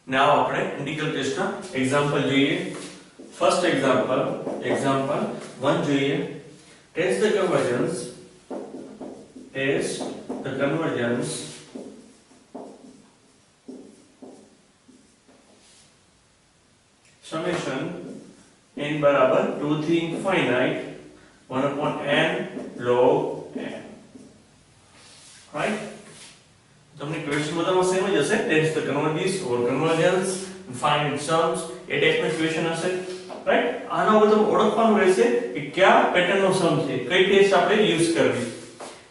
now આપણે integral ટેસ્ટના example જોઈએ. ફર્સ્ટ એક્ઝામ્પલ 1 જોઈએ. test the convergence summation n બરાબર 2 થી infinite 1 upon n log n. right? તમને ક્વેશ્ચન બધામાં સેમ જ હશે. test the convergence or convergence, find sums, એ ટાઈપનો ક્વેશ્ચન હશે. રાઈટ? આના ઉપર તમને ઓળખવાનું રહેશે કે કયા પેટર્નનો સમ છે, કઈ ટેસ્ટ આપણે યુઝ કરવી.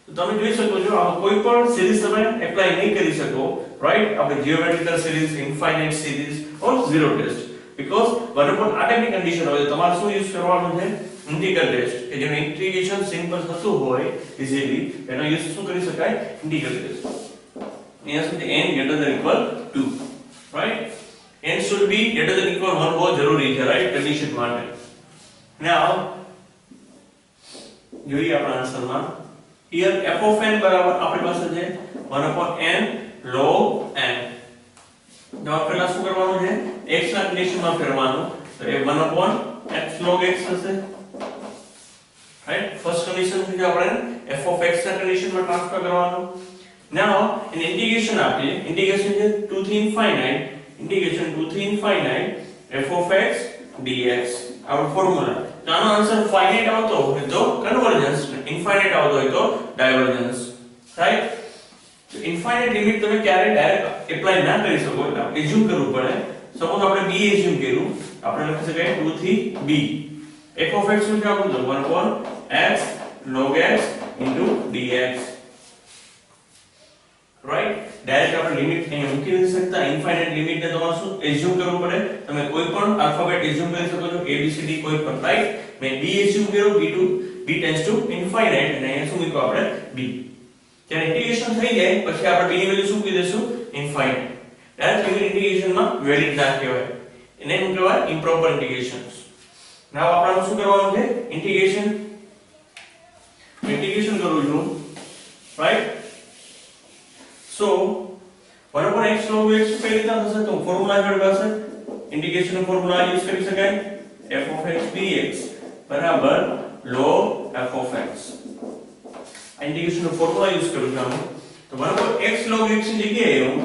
તો તમે જોઈ શકો છો આ કોઈ પણ સિરીઝ તમે એપ્લાય નહીં કરી શકો. રાઈટ? આપણે geometrical series, infinite series or zero test, because one upon આ ટાઈપની કન્ડિશન હોય તમારે શું યુઝ કરવાનું છે? ઇન્ટિગ્રલ ટેસ્ટ, કે જેનું ઇન્ટિગ્રેશન સિમ્પલ થતું હોય ઇઝીલી, એનો યુઝ શું કરી શકાય? Integral test. અહીંયા સુધી n greater than equal 2, right? n should be greater than equal 1 બહુ જરૂરી છે, right? કન્ડિશન માટે. now જોઈએ આપણા આન્સરમાં here f of n બરાબર આપણી પાસે છે 1 upon n log n. તો પહેલા શું કરવાનું છે? x ના કન્ડિશનમાં ફેરવાનું. તો એ 1 upon x log x હશે. રાઈટ? ફર્સ્ટ કન્ડિશન છે કે આપણે f of x ના કન્ડિશનમાં ટ્રાન્સફર કરવાનું. now in integration આપીએ, integration છે 2 થી infinite, integration 2 થી infinite f of x dx, our formula. તો આનો આન્સર ફાઇનાઇટ આવતો હોય તો કન્વર્જન્સ, ઇન્ફાઇનાઇટ આવતો હોય તો ડાયવર્જન્સ. રાઈટ? તો ઇન્ફાઇનાઇટ લિમિટ તમે ક્યારે ડાયરેક્ટ એપ્લાય ના કરી શકો, એટલે આપણે એઝ્યુમ કરવું પડે. સપોઝ આપણે b એઝ્યુમ કર્યું, આપણે લખી શકાય 2 થી b. f of x શું છે આપણું? 1 upon x log x into dx. Right? Direct આપણે લિમિટ અહીં મૂકી નથી શકતા. ઇન્ફાઇનાઇટ લિમિટ ને તમારે શું એઝ્યુમ કરવું પડે? તમે કોઈ પણ આલ્ફાબેટ એઝ્યુમ કરી શકો છો, a b c d કોઈ પણ. રાઈટ? મેં b એઝ્યુમ કર્યો, b ટેન્ડ્સ ટુ ઇન્ફાઇનાઇટ, અને અહીંયા શું મૂક્યું આપણે? b. જ્યારે ઇન્ટિગ્રેશન થઈ જાય પછી આપણે b ની વેલ્યુ શું કહી દેશું? ઇન્ફાઇનાઇટ. ડાયરેક્ટ લિમિટ ઇન્ટિગ્રેશનમાં વેલિડ ના કહેવાય, એને શું કહેવાય? ઇમ્પ્રોપર ઇન્ટિગ્રેશન્સ. નાવ આપણે શું કરવાનું છે? ઇન્ટિગ્રેશન કરું છું. Right? So 1 upon x log x કઈ રીતે થશે? તો ફોર્મ્યુલા જોડે પાસે ઇન્ટિગ્રેશન નો ફોર્મ્યુલા યુઝ કરી શકાય. f of x dx બરાબર log f of x. આ ઇન્ટિગ્રેશન નો ફોર્મ્યુલા યુઝ કરું છું આમાં. તો 1 upon x log x ની જગ્યાએ હું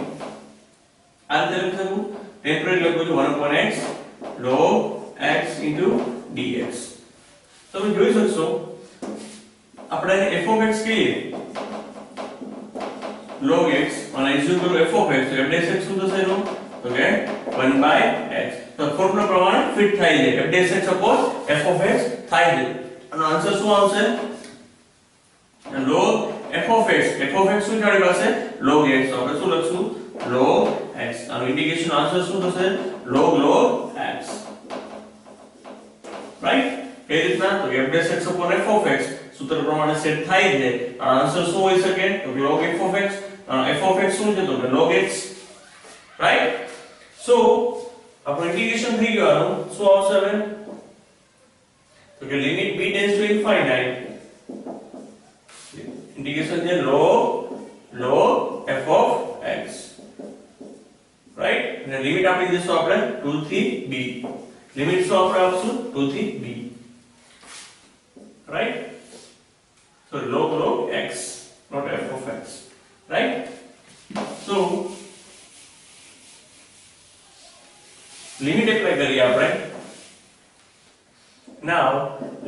આ રીતે લખું, ટેમ્પરરી લખું છું 1 upon x log x into dx. તમે જોઈ શકશો આપણે f of x કહીએ log x અને એઝ્યુમ કરો f of x, તો f dash x શું થશે એનું? તો કે 1 by x. તો ફોર્મ્યુલા પ્રમાણે ફિટ થાય છે. f dash x upon f of x થાય છે. આનો આન્સર શું આવશે? log f of x. f of x શું છે આપણી પાસે? log x. તો આપણે શું લખશું? log x. આનો ઇન્ટિગ્રેશન આન્સર શું થશે? log x. રાઈટ? એ રીતના તો f dash x upon f of x સૂત્ર પ્રમાણે સેટ થાય છે. આન્સર શું હોઈ શકે? તો log f of x. f of x શું છે? તો log x. રાઈટ? સો આપણું ઇન્ટિગ્રેશન થઈ ગયું. શું આવશે હવે? તો કે limit b tends to infinite, integration છે log f of x. Right? અને લિમિટ આપી દઈશું આપણે 2 થી b. લિમિટ શું આપણે આપશું? 2 થી b. Right? So log x, not f of x, right? So limit apply કરીએ આપણે. Now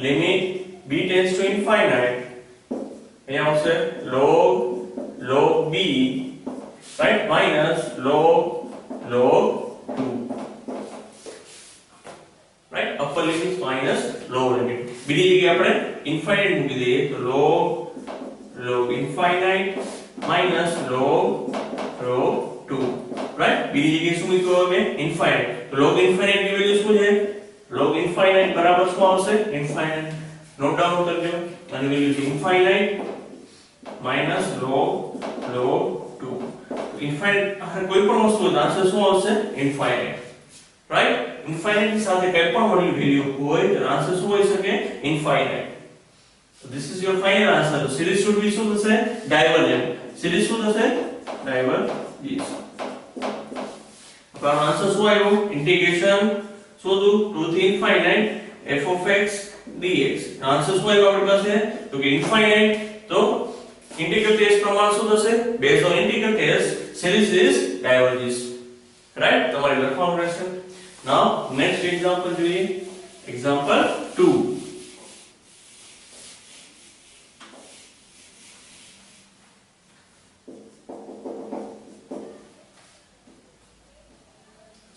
limit b tends to infinite, અહીંયા આવશે log b, right, minus log 2, right? upper limit minus lower limit. બીજી જગ્યાએ આપણે ઇન્ફાઇનાઇટ મૂકી દઈએ, તો log infinite minus log 2, right? બીજી જગ્યાએ શું મૂક્યું હવે? ઇન્ફાઇનાઇટ. તો log infinite ની વેલ્યુ શું છે? log infinite બરાબર શું આવશે? ઇન્ફાઇનાઇટ. નોટ ડાઉન કરજો. આની વેલ્યુ છે ઇન્ફાઇનાઇટ minus log 2. ઇન્ફાઇનાઇટ કોઈ પણ વસ્તુ હોય આન્સર શું આવશે? ઇન્ફાઇનાઇટ. રાઈટ? ઇન્ફાઇનાઇટ ની સાથે કંઈ પણ મળી વેલ્યુ હોય તો આન્સર શું હોઈ શકે? Infinite. So this is your final answer. So series should be શું થશે? ડાયવર્જન્ટ. series શું થશે? ડાયવર્જન્ટ. તો આનો આન્સર શું આવ્યો? ઇન્ટિગ્રેશન શોધો 2 થી infinite f of x dx. Answer શું આવ્યો આપણી પાસે? તો કે ઇન્ફાઇનાઇટ. તો integral test પ્રમાણ શું થશે? based on integral test series is diverges. right? તમારે લખવાનું રહેશે. now next example જોઈએ. example 2.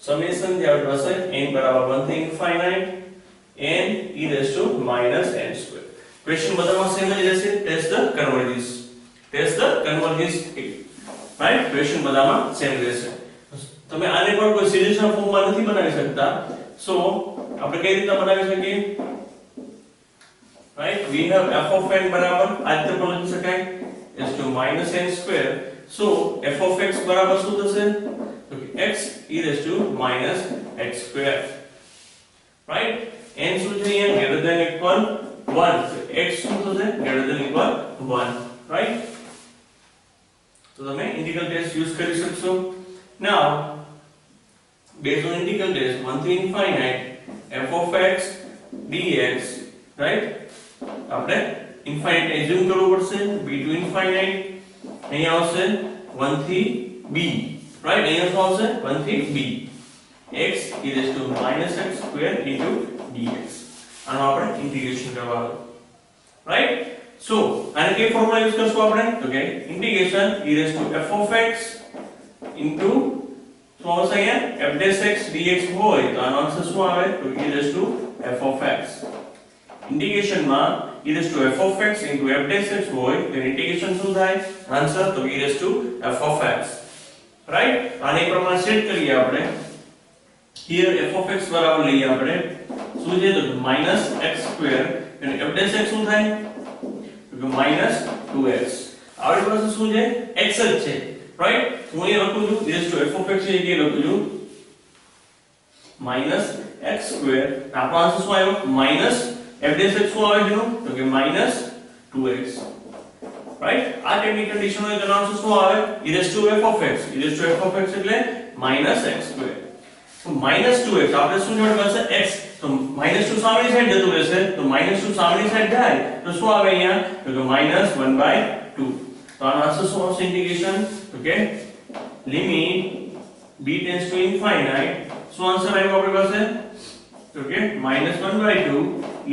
summation જે આપણી પાસે n બરાબર 1 થી infinite n e raised to minus n square. question બધામાં સેમ જ રહેશે. test the convergence. test the convergence. right? question બધામાં સેમ રહેશે. તમે આને પણ કોઈ સિરીઝ ના ફોર્મમાં નથી બનાવી શકતા. સો આપણે કઈ રીતે બનાવી શકીએ? right? we have f of n બરાબર આ રીતે પણ લખી શકાય s to minus n square. so f of x બરાબર શું થશે? તો કે x e raised to minus x square. right? n શું છે અહીંયા greater than equal 1. so x શું થશે? greater than equal 1. right? તો તમે integral test use કરી શકશો. now based on integral test 1 to infinite f of x dx. right? આપણે infinite assume કરવું પડશે. b to infinite અહીંયા આવશે 1 થી b. right? અહીંયા શું આવશે? 1 થી b. x e raised to minus x square into dx. આનો આપણે ઇન્ટિગ્રેશન કરવાનું. right? so આને કઈ ફોર્મ્યુલા યુઝ કરશું આપણે? તો કે integration e raised to f of x into શું આવશે અહીંયા? f dash x dx હોય તો આનો આન્સર શું આવે? તો e raised to f of x. Integration માં e raised to f of x into f dash x હોય તો ઇન્ટિગ્રેશન શું થાય? આન્સર તો e raised to f of x. right? આને એ પ્રમાણે સેટ કરીએ આપણે. here f of x બરાબર લઈએ આપણે શું છે? તો minus x square અને f dash x શું થાય? તો કે minus 2x. આપણી પાસે શું છે? x જ છે. right? હું અહીં લખું છું e raised to f of x ની જગ્યાએ લખું છું minus x square. આપણો આન્સર શું આવ્યો? minus f dash x શું આવે છે? તો કે minus 2x. right? આ ટાઈપની કન્ડિશન હોય તો આન્સર શું આવે? e raised to f of x. e raised to f of x એટલે minus x square. તો minus 2x આપણે શું જોડે પાસે x. તો minus 2 સામેની સાઈડ જતું રહેશે. તો minus 2 સામેની સાઈડ જાય તો શું આવે અહીંયા? તો કે minus 1/2. તો આનો આન્સર શું આવશે? ઇન્ટિગ્રેશન તો કે limit b tends to infinite. શું આન્સર આવ્યો આપણી પાસે? તો કે minus 1/2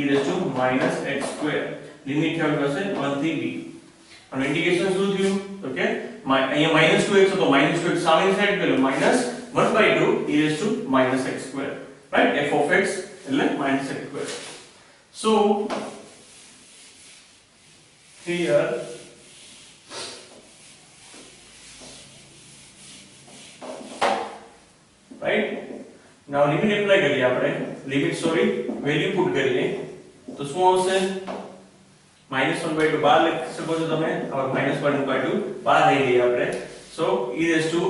e raised to minus x square. Limit છે આપણી પાસે 1 થી b. અને ઇન્ટિગ્રેશન શું થયું? તો કે અહીંયા minus 2x હતો. minus 2x સામેની સાઈડ ગયો minus 1/2 e raised to minus x square. right? f of x એટલે minus x square. so here right? now limit apply કરીએ આપણે. લિમિટ વેલ્યુ પુટ કરીએ તો શું આવશે? -1/2 બહાર લખી શકો છો તમે. હવે -1/2 બહાર લઈ લઈએ આપણે. so e raised to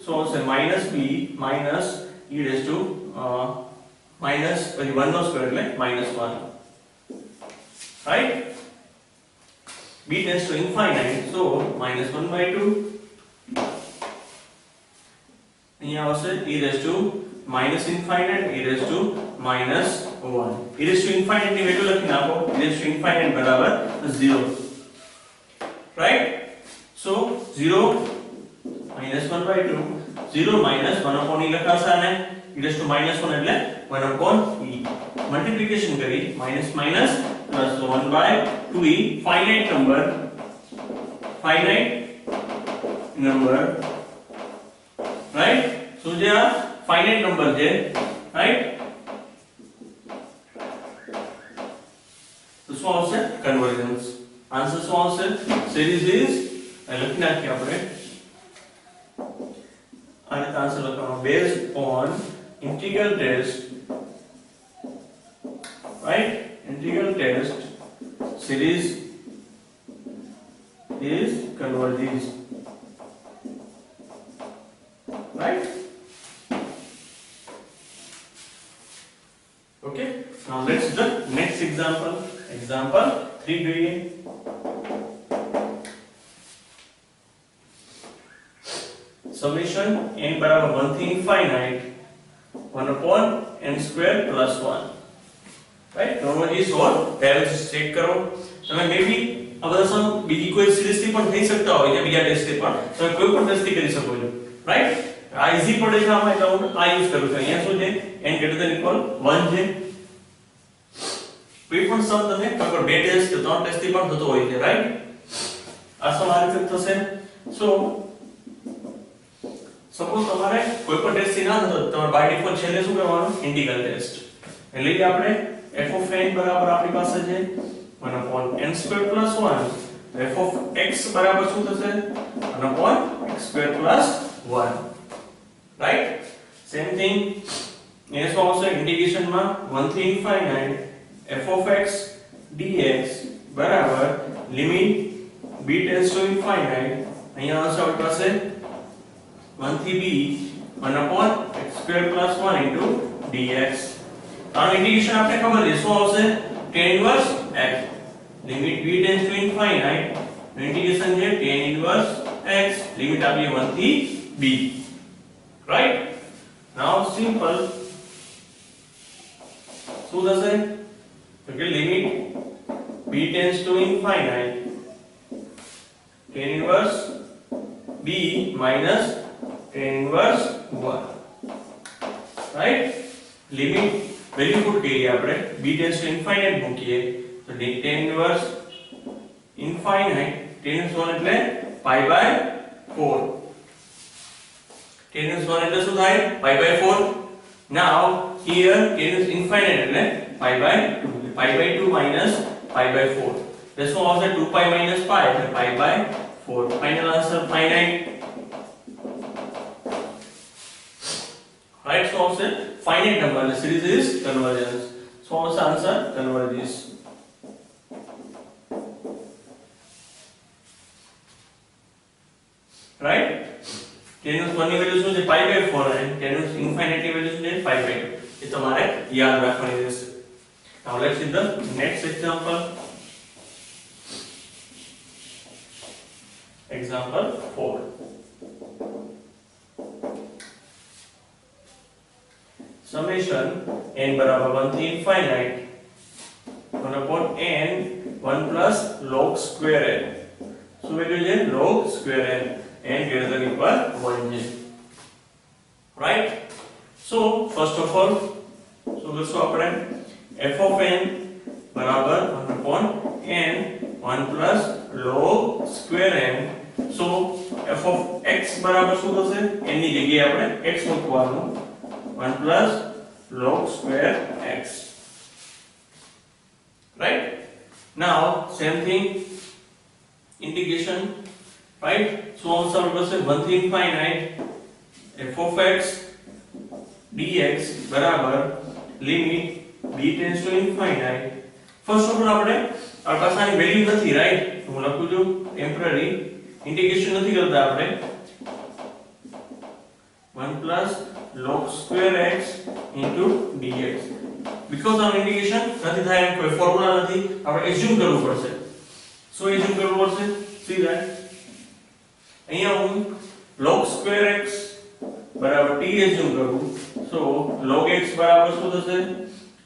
શું આવશે? -b minus e raised to minus પછી 1 નો સ્ક્વેર એટલે -1. right? b tends to infinite. so -1/2 અહીંયા આવશે e raised to minus infinite e raised to minus 1. e raised to infinite ની વેલ્યુ લખી નાખો. e raised to infinite બરાબર 0. right? so 0 -1/2 0 minus 1/e લખાશે અને e raised to -1 એટલે 1/e. Multiplication કરી minus minus plus 1/2e finite number right? so જે આ finite number છે. right? તો શું આવશે? કન્વર્જન્સ. આન્સર શું આવશે? series is લખી નાખીએ આપણે. અને આન્સર લખવાનો based on integral test. right? integral test series is converges. right? okay, now let's do the next example. example 3 જોઈએ. સમેશન n બરાબર 1 થી infinite 1 upon n square plus 1, right. Normally solve પહેલા check કરો તમે. મે બી આ બધા સમ બીજી કોઈ સિરીઝ થી પણ થઈ શકતા હોય કે બીજા ટેસ્ટ થી પણ તમે કોઈ પણ ટેસ્ટ થી કરી શકો છો, રાઈટ. આ ઈઝી પડે છે આમાં એટલે હું આ યુઝ કરું છું. અહીંયા શું છે n greater than equal 1 છે. કોઈ પણ સમ તમે કોઈ બે ટેસ્ટ કે ત્રણ ટેસ્ટ થી પણ થતો હોય છે, રાઈટ. આ સમ આ રીતે થશે. સો સપોઝ તમારે કોઈ પણ ટેસ્ટ થી ના થતો તમારે બાય ડિફોલ્ટ છેલ્લે શું કરવાનું ઇન્ટિગ્રલ ટેસ્ટ. એટલે કે આપણે f of n બરાબર આપણી પાસે છે 1 upon n square plus 1. f of x બરાબર શું થશે 1 upon x square plus 1, right. Same thing એ શું આવશે ઇન્ટિગ્રેશન માં 1 થી infinite f of x dx બરાબર limit b tends to infinite. અહીંયા આવશે આપણી પાસે 1 થી b 1 upon x square plus 1 into dx. આનું ઇન્ટિગ્રેશન આપણે ખબર છે શું આવશે tan inverse x limit b tends to infinite integration છે tan inverse x લિમિટ આપી 1 થી b, રાઈટ. નાઉ સિમ્પલ શું થશે તો કે limit b tends to infinite tan inverse b minus tan inverse 1, right. Limit value put કરીએ આપણે b tends to infinite મૂકીએ તો tan inverse infinite tan inverse 1 એટલે pi by 4. tan inverse 1 એટલે શું થાય pi by 4. now here tan inverse infinite એટલે pi by 2. pi by 2 minus pi by 4 એટલે શું આવશે 2 pi minus pi એટલે pi by 4. Final answer finite, right. So also finite number the series is convergence. So also answer converges, right. tan inverse 1 ની value શું છે pi by 4 અને tan inverse infinite ની value શું છે pi by 2. એ તમારે યાદ રાખવાની રહેશે. Now let's see the next example. Example 4. Summation n बराबर 1 થી infinite 1 upon n 1 plus log square n. શું વેલ્યુ છે log square n n greater than equal 1 છે, right. So first of all શું કરશું આપણે f of n બરાબર 1 upon n 1 plus log square n. So f of x બરાબર શું થશે n ની જગ્યાએ આપણે x મૂકવાનું 1 plus log square x, right. Now same thing integration, right. So answer થશે 1 થી infinite f of x dx બરાબર limit b tends to infinite. First of all આપણે આ પાસાની વેલ્યુ નથી, રાઈટ. હું લખું છું ટેમ્પરરી इंटीग्रेशन નથી કરતા આપણે 1 plus log square x into dx. because આ इंटीग्रेशन નથી થાય એમ કોઈ ફોર્મ્યુલા નથી, આપણે એઝ્યુમ કરવું પડશે. શું એઝ્યુમ કરવું પડશે સી ધેટ અહીંયા હું log square x બરાબર t એઝ્યુમ કરું. so log x બરાબર શું થશે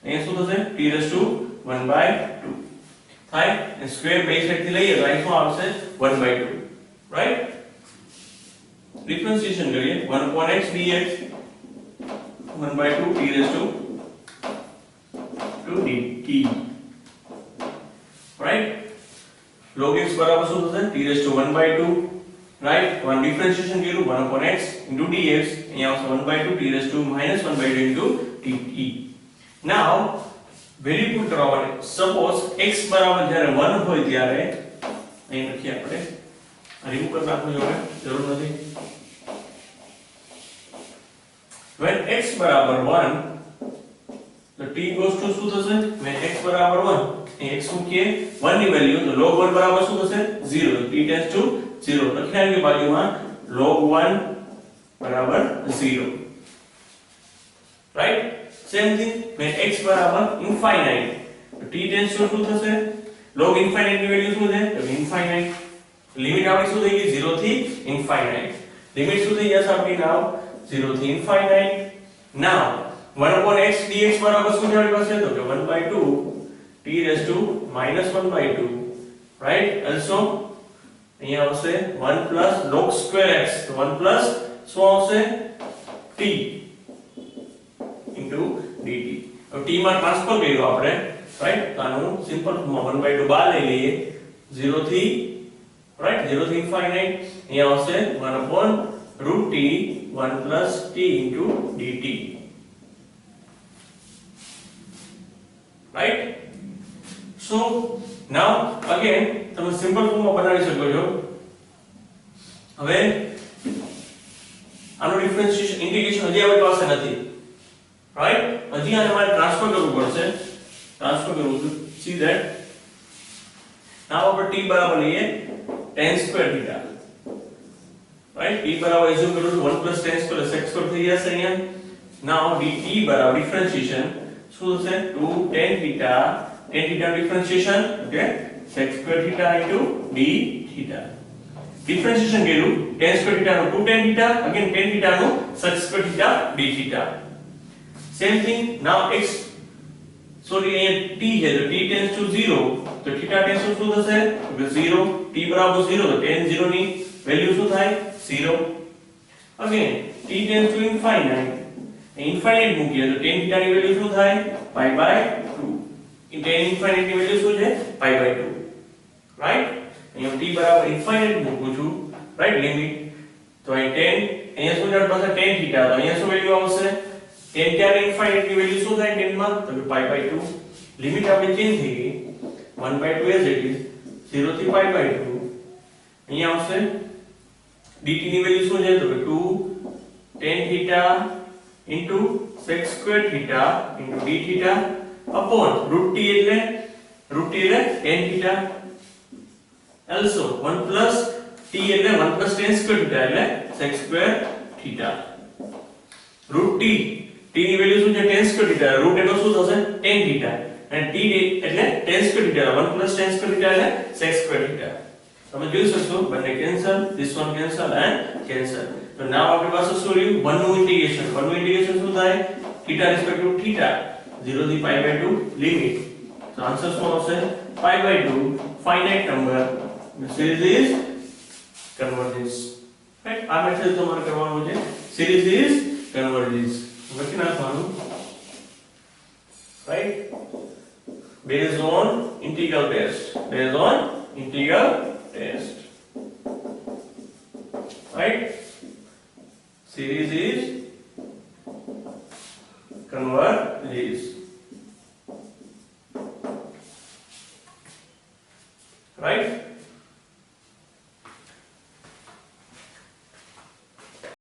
અહીંયા શું થશે t raised to 1/2 થાય અને સ્ક્વેર બે સાઈડ થી લઈએ તો અહીં શું આવશે 1/2, right. Differentiation करिए 1 upon x dx 1/2 t raised to 2 dt, right. log x बराबर શું થશે t raised to 1/2, right. one differentiation કર્યું 1 upon x into dx અહીંયા આવશે 1/2 t raised to -1/2 into dt. now value put કરવા માટે સપોઝ x બરાબર જ્યારે 1 હોય ત્યારે અહીં લખીએ આપણે रिमूव कर नाखो जो है जरूर नहीं. when x बराबर 1 तो t goes to શું થશે when x બરાબર 1 એ x મૂકીએ 1 ની વેલ્યુ તો log 1 બરાબર શું થશે 0 t tends to 0 લખી નાખીએ બાજુમાં log 1 બરાબર 0, right. same thing when x બરાબર infinite તો t tends to શું થશે log infinite ની વેલ્યુ શું છે તો infinite લિમિટ આપણી શું થઈ ગઈ 0 થી ઇન્ફાઇનાઇટ. લિમિટ શું થઈ જશે આપણી નાવ 0 થી ઇન્ફાઇનાઇટ નાવ 1 upon x dx બરાબર શું છે આપણી પાસે તો કે 1/2 t raised to -1/2 right also અહીંયા આવશે 1 plus log square x તો 1 plus શું આવશે t into dt હવે t માં ટ્રાન્સફર કર્યું આપણે રાઈટ તો આનું સિમ્પલ ફોર્મમાં 1/2 બહાર લઈ લઈએ 0 થી રાઈટ 0 થી ઇન્ફાઇનાઇટ અહીંયા આવશે 1 upon root t 1 plus t into dt right so now again તમે સિમ્પલ ફોર્મમાં બનાવી શકો છો હવે આનો ડિફરન્શિએશન ઇન્ટિગ્રેશન હજી આપણી પાસે નથી રાઈટ હજી આને મારે ટ્રાન્સફર કરવું પડશે ટ્રાન્સફર કરવું છે સી ધેટ નાવ આપણે t બરાબર લઈએ tan square theta right t બરાબર એઝ્યુમ કરું છું 1 plus tan square sec square થઈ જશે અહીંયા નાવ dt બરાબર ડિફરન્શિએશન શું થશે 2 tan theta differentiation okay sec square theta into d theta differentiation કર્યું tan સ્ક્વેર થીટા નું 2 tan theta again tan theta નું sec square theta d theta same thing now x sorry અહીંયા t છે તો t tends to 0 તો theta tends to શું થશે તો 0 t બરાબર 0 તો tan 0 ની વેલ્યુ શું થાય 0 again t tends to infinite મૂકીએ તો tan theta ની વેલ્યુ શું થાય pi/2 tan infinite ની વેલ્યુ શું છે pi/2 રાઈટ અહીંયા t બરાબર ઇન્ફાઇનાઇટ મૂકું છું રાઈટ લિમિટ તો અહીં tan અહીંયા શું જડ પાસે tan theta તો અહીંયા શું વેલ્યુ આવશે tan theta ઇન્ફાઇનાઇટ ની વેલ્યુ શું થાય tan માં તો pi/2 લિમિટ આપણે ચેન્જ થઈ ગઈ 1/2 as it is 0 થી pi/2 અહીંયા આવશે dt ની વેલ્યુ શું છે તો 2 tan theta into sec square theta into d theta upon root t એટલે tan theta also 1 plus t એટલે 1 plus tan square theta એટલે sec square theta root t ની વેલ્યુ શું છે tan square theta root એટલે શું થશે tan theta અને t એટલે tan square theta 1 plus tan square theta એટલે sec square theta તમે જોઈ શકશો બંને cancel this one cancel and cancel તો નાવ આપણી પાસે શું રહ્યું 1 નું ઇન્ટિગ્રેશન શું થાય theta respect to theta 0 થી pi/2 લિમિટ તો આન્સર શું આવશે pi/2 finite number the series is converges right આ મેથડ તમારે કરવાનું છે series is converges લખી નાખવાનું right based on integral test right series is converges right